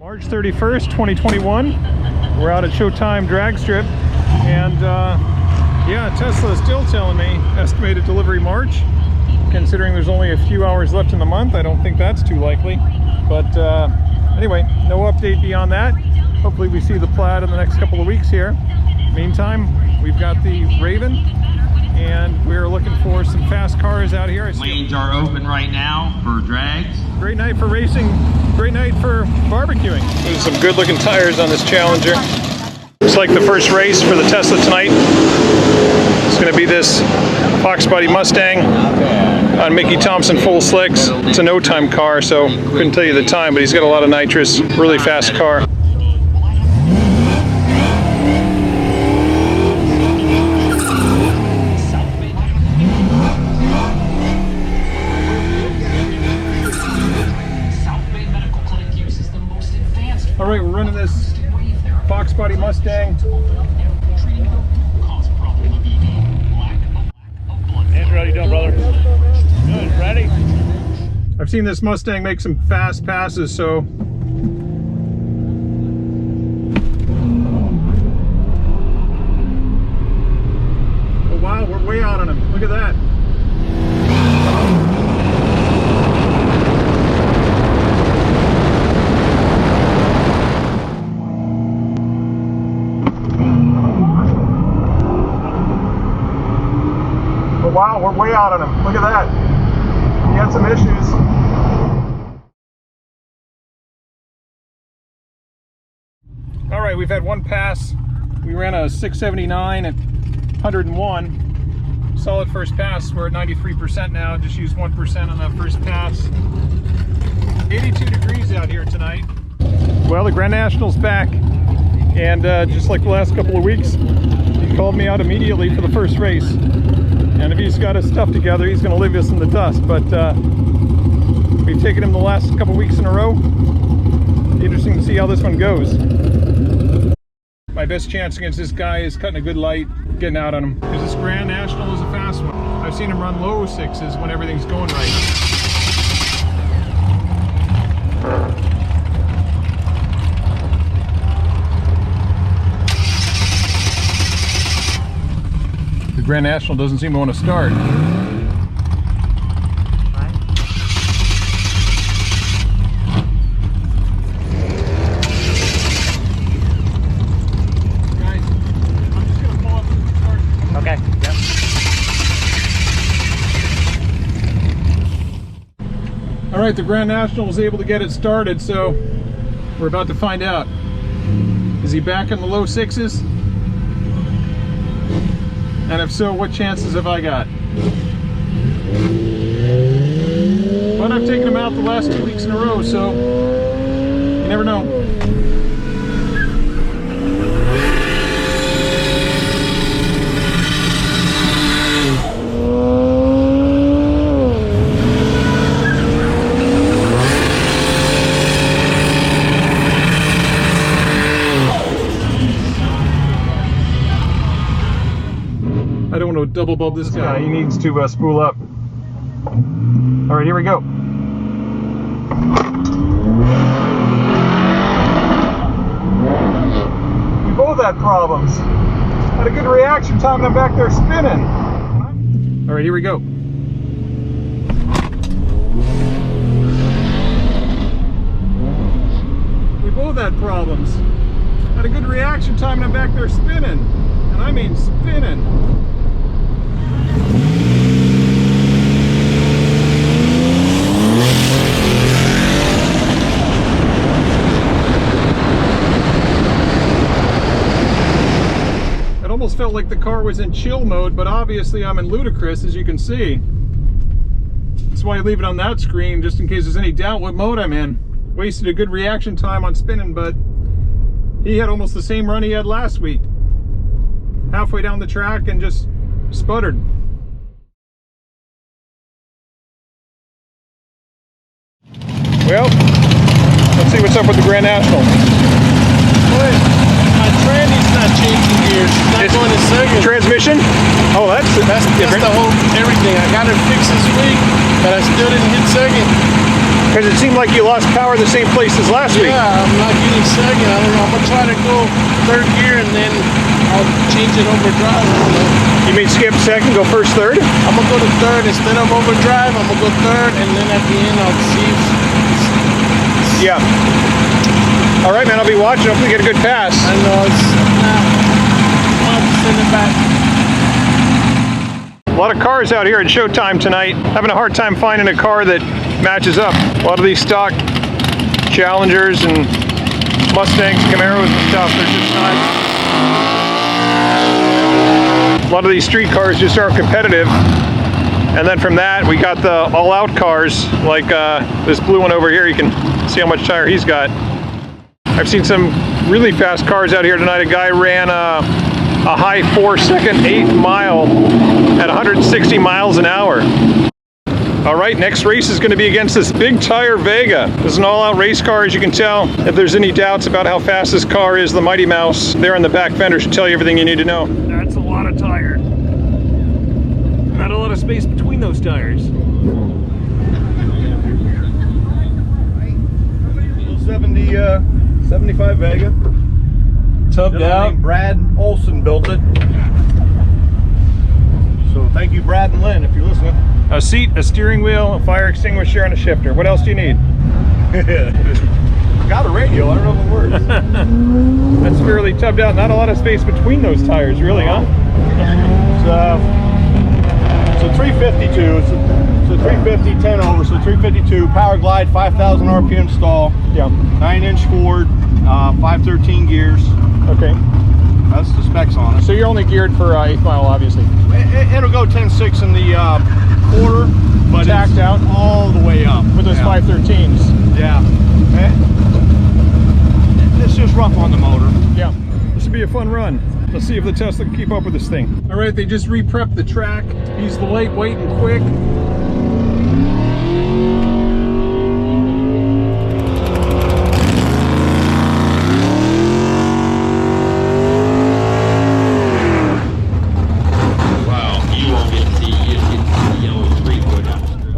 March 31st, 2021. We're out at Showtime Dragstrip, and yeah, Tesla is still telling me estimated delivery March. Considering there's only a few hours left in the month, I don't think that's too likely. But anyway, no update beyond that. Hopefully we see the Plaid in the next couple of weeks here. Meantime, we've got the Raven, and we're looking for some fast cars out here. Lanes are open right now for drags. Great night for racing, great night for barbecuing. There's some good looking tires on this Challenger. Looks like the first race for the Tesla tonight. It's going to be this Fox Body Mustang on Mickey Thompson full slicks. It's a no-time car, so couldn't tell you the time, but he's got a lot of nitrous, really fast car. All right, we're running this Fox Body Mustang. Andrew, how you doing, brother? Good, ready? I've seen this Mustang make some fast passes, so oh wow, we're way out on him. Look at that. Wow, we're way out on him. Look at that. He had some issues. All right, we've had one pass. We ran a 679 at 101. Solid first pass. We're at 93% now. Just used 1% on that first pass. 82 degrees out here tonight. Well, the Grand National's back. And just like the last couple of weeks, he called me out immediately for the first race. And if he's got his stuff together, he's going to leave us in the dust. But we've taken him the last couple weeks in a row. Interesting to see how this one goes. My best chance against this guy is cutting a good light, getting out on him. Because this Grand National is a fast one. I've seen him run low sixes when everything's going right. The Grand National doesn't seem to want to start. Guys, I'm just going to pull up and start. Okay, yep. All right, the Grand National was able to get it started, so we're about to find out. Is he back in the low sixes? And if so, what chances have I got? But I've taken him out the last 2 weeks in a row, so you never know. I don't want to double bulb this guy. He needs to spool up. All right, here we go. We both had problems. Had a good reaction time, and I'm back there spinning. All right, here we go. We both had problems. Had a good reaction time, and I'm back there spinning. And I mean spinning. Almost felt like the car was in chill mode, but obviously I'm in ludicrous, as you can see. That's why I leave it on that screen, just in case there's any doubt what mode I'm in. Wasted a good reaction time on spinning, but he had almost the same run he had last week. Halfway down the track and just sputtered. Well, let's see what's up with the Grand National. My tranny's not changing gears. It's not going to second. Transmission? Oh, that's the whole everything. I got it fixed this week, but I still didn't hit second. Because it seemed like you lost power the same place as last week. Yeah, I'm not getting second. I don't know. I'm gonna try to go third gear and then I'll change it overdrive. I don't know. You mean skip second, go first, third? I'm gonna go to third instead of overdrive. I'm gonna go third, and then at the end I'll see. Yeah. All right, man. I'll be watching. Hopefully, get a good pass. I know it's. I'll just send it back. A lot of cars out here at Showtime tonight. Having a hard time finding a car that matches up. A lot of these stock Challengers and Mustangs, Camaros and stuff, they're just not. A lot of these street cars just aren't competitive. And then from that, we got the all-out cars, like this blue one over here. You can see how much tire he's got. I've seen some really fast cars out here tonight. A guy ran a high 4-second 8th mile at 160 miles an hour. All right, next race is going to be against this big tire Vega. This is an all-out race car, as you can tell. If there's any doubts about how fast this car is, the Mighty Mouse there on the back fender should tell you everything you need to know. That's a lot of tire. Not a lot of space between those tires. 75 Vega. Tubbed out. Brad Olson built it. So thank you, Brad and Lynn, if you're listening. A seat, a steering wheel, a fire extinguisher, and a shifter. What else do you need? Got a radio, I don't know the words. That's fairly tubbed out. Not a lot of space between those tires, really, huh? So 352, so 350, 10 over, so 352, Power Glide, 5,000 RPM stall. Yeah. 9-inch Ford, 513 gears. Okay. That's the specs on it. So you're only geared for 8th mile, obviously. It'll go 10.6 in the quarter, but tacked out all the way up. With those 513s. Yeah. It's just rough on the motor. Yeah. This should be a fun run. Let's see if the Tesla can keep up with this thing. All right, they just re-prepped the track. He's the lightweight and quick.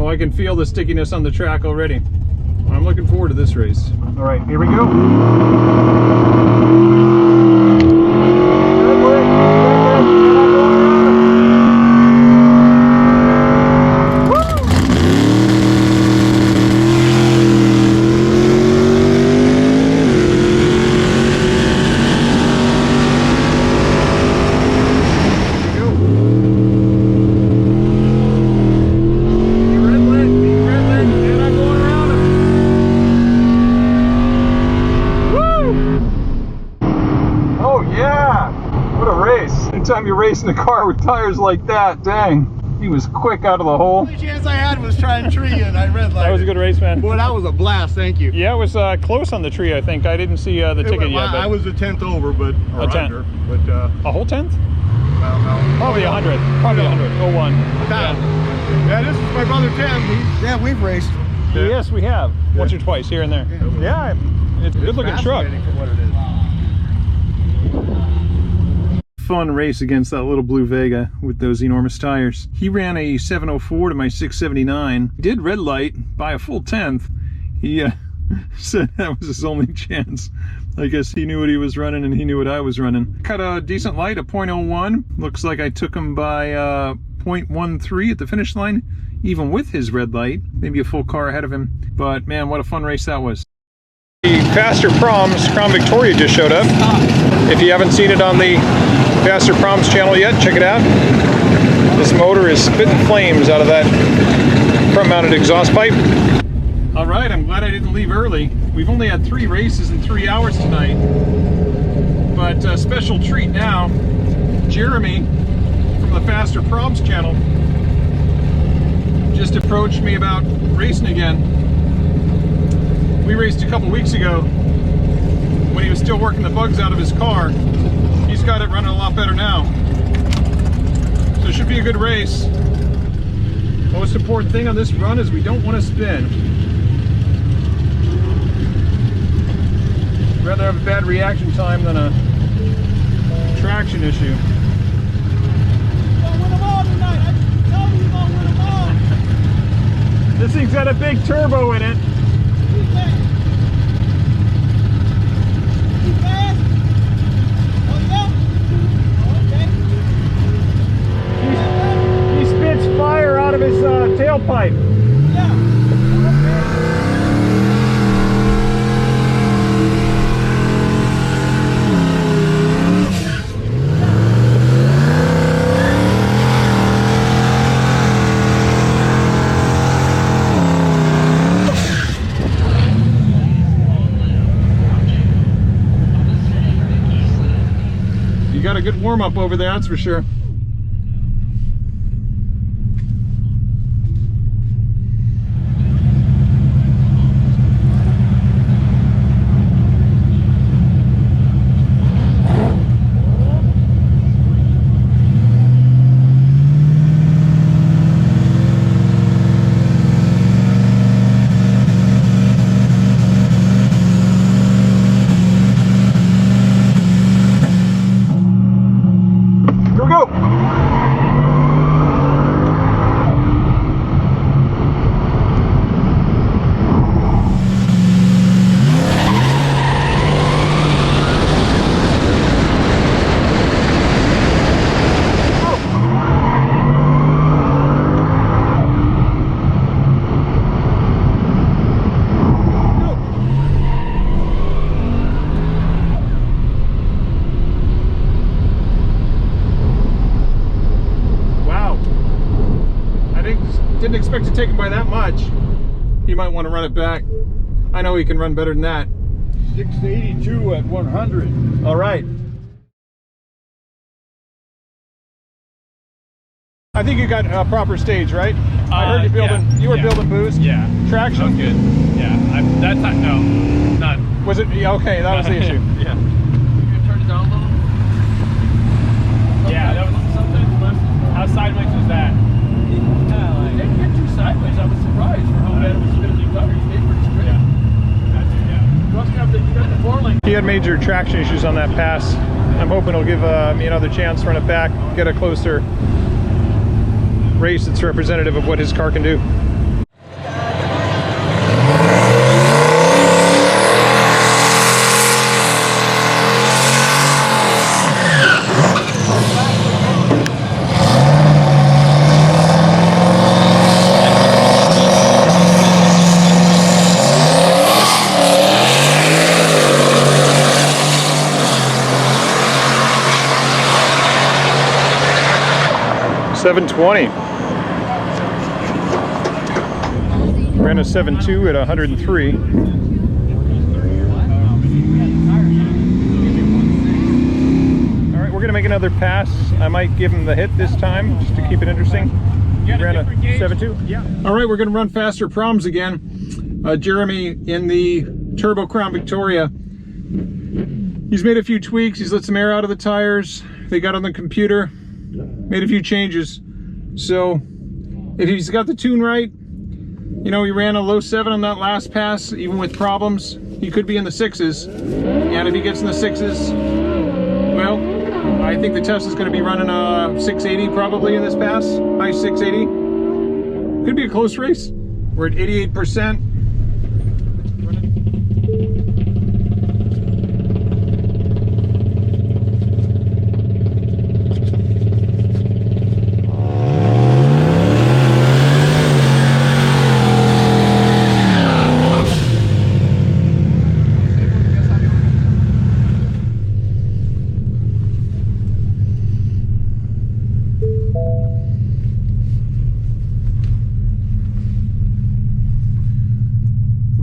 I can feel the stickiness on the track already. I'm looking forward to this race. All right, here we go. Anytime you're racing a car with tires like that, dang, he was quick out of the hole. The only chance I had was trying tree and I red lighted. That was a good race, man. Boy, that was a blast, thank you. Yeah, it was close on the tree, I think. I didn't see the ticket yet. But I was a 10th over, but a 10th. But a whole 10th? Well, no. Probably 100. Probably 100. 01. Yeah, this is my brother Tim. Yeah, we've raced. Yeah. Yes, we have. Once or twice, here and there. Yeah, it's a good-looking truck. For what it is. Fun race against that little blue Vega with those enormous tires. He ran a 704 to my 679. Did red light by a full 10th. He said that was his only chance. I guess he knew what he was running and he knew what I was running. Cut a decent light, a 0.01. Looks like I took him by 0.13 at the finish line, even with his red light. Maybe a full car ahead of him. But man, what a fun race that was. The FasterProms Crown Victoria just showed up. If you haven't seen it on the FasterProms channel yet, check it out. This motor is spitting flames out of that front-mounted exhaust pipe. All right, I'm glad I didn't leave early. We've only had 3 races in 3 hours tonight, but a special treat now. Jeremy from the FasterProms channel just approached me about racing again. We raced a couple weeks ago when he was still working the bugs out of his car. He's got it running a lot better now. So it should be a good race. Most important thing on this run is we don't want to spin. I'd rather have a bad reaction time than a traction issue. You're gonna win them all tonight. I told you you're gonna win them all. This thing's got a big turbo in it. pipe. You got a good warm up over there, that's for sure. Didn't expect to take him by that much. You might want to run it back. I know he can run better than that. 682 at 100. All right. I think you got a proper stage, right? I heard you building. Yeah, you were building boost. Yeah. Traction. That was good. Yeah. That time, no, none. Was it? Yeah, okay, that was the issue. Yeah. You turn it down a little? Yeah, that was something. How sideways was that? It didn't get too sideways. I was surprised for how bad it was going to be gutter. You stayed pretty straight. You got the 4-link. He had major traction issues on that pass. I'm hoping he'll give me another chance to run it back, get a closer race that's representative of what his car can do. $720. Ran a 7.2 at 103. All right, we're gonna make another pass. I might give him the hit this time just to keep it interesting. He ran a 7.2. Yeah. All right, we're gonna run FasterProms again. Jeremy in the Turbo Crown Victoria. He's made a few tweaks. He's let some air out of the tires. They got on the computer. Made a few changes. So if he's got the tune right, you know, he ran a low 7 on that last pass, even with problems. He could be in the 6s. And if he gets in the 6s, well, I think the Tesla's going to be running a 680 probably in this pass. High 680. Could be a close race. We're at 88%.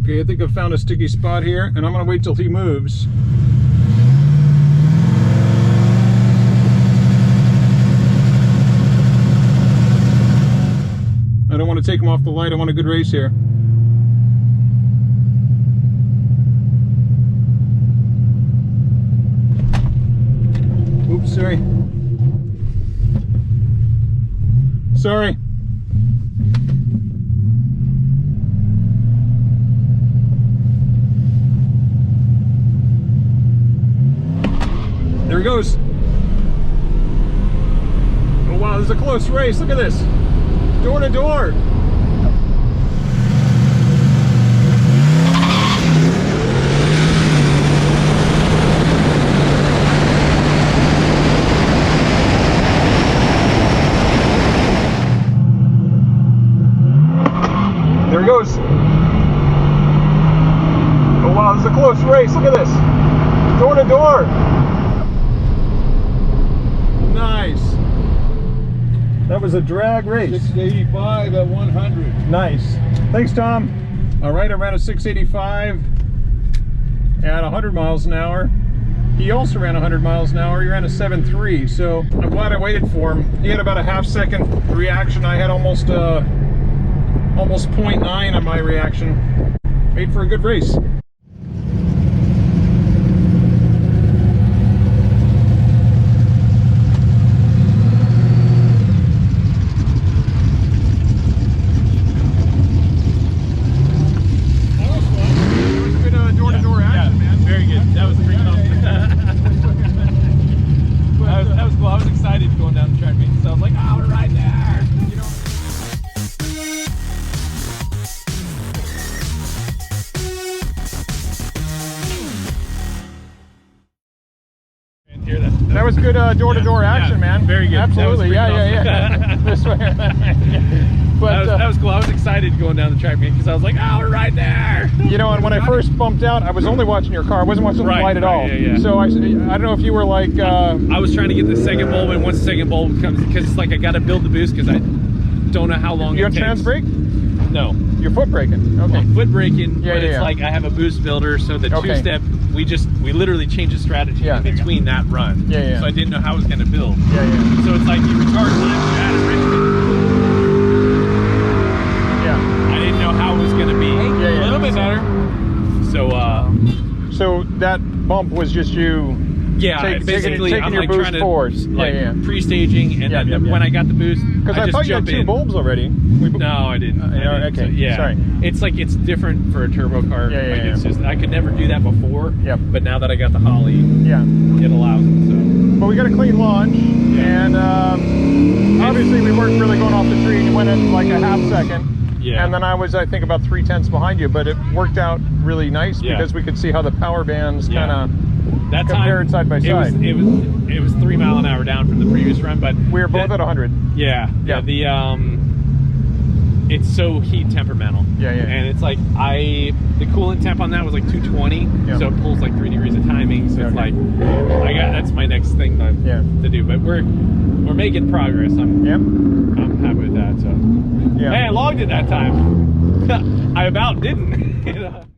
Okay, I think I've found a sticky spot here, and I'm going to wait till he moves. I don't want to take him off the light. I want a good race here. Oops, sorry. Sorry. There he goes. Oh wow, this is a close race. Look at this. Door to door. race. Look at this. Door to door. Nice. That was a drag race. 685 at 100. Nice. Thanks, Tom. All right, I ran a 685 at 100 miles an hour. He also ran 100 miles an hour. He ran a 7.3, so I'm glad I waited for him. He had about a half-second reaction. I had almost 0.9 on my reaction. Made for a good race. That was good door-to-door action, man. Very good. Absolutely, yeah. This way. But that was cool. I was excited going down the track, man, because I was like, oh, we're right there. You know, and when I first bumped out, I was only watching your car. I wasn't watching the Plaid at all. Yeah. So I don't know if you were like... I was trying to get the second bulb, and once the second bulb comes, because it's like I got to build the boost, because I don't know how long you it on takes. trans brake? No. You're foot braking. Okay. Well, foot braking, Yeah, but it's yeah. like I have a boost builder, so the two-step, we literally changed the strategy in between that run. Yeah. So I didn't know how I was going to build. Yeah. So it's like you retard time, you add a Richmond. Yeah. I didn't know how it was going to be. Yeah. A little bit better. So that bump was just you... basically taking I'm your like boost trying to forward. pre-staging, and then when I got the boost, because I thought you had two bulbs already. No, I didn't. Okay, So, sorry. It's like it's different for a turbo car. It's just I could never do that before. Yep. But now that I got the Holly, it allows it. So. But we got a clean launch, and obviously we weren't really going off the tree. You went in like a half second. Yeah. And then I was, I think, about 3/10 behind you, but it worked out really nice because we could see how the power bands kind of compared side by side. It was 3 mile an hour down from the previous run, but we were both at 100. Yeah. The it's so heat temperamental. And it's like the coolant temp on that was like 220, so it pulls like 3 degrees of timing. So it's like that's my next thing to do. But we're making progress. I'm happy with that. So hey, I logged it that time. I about didn't.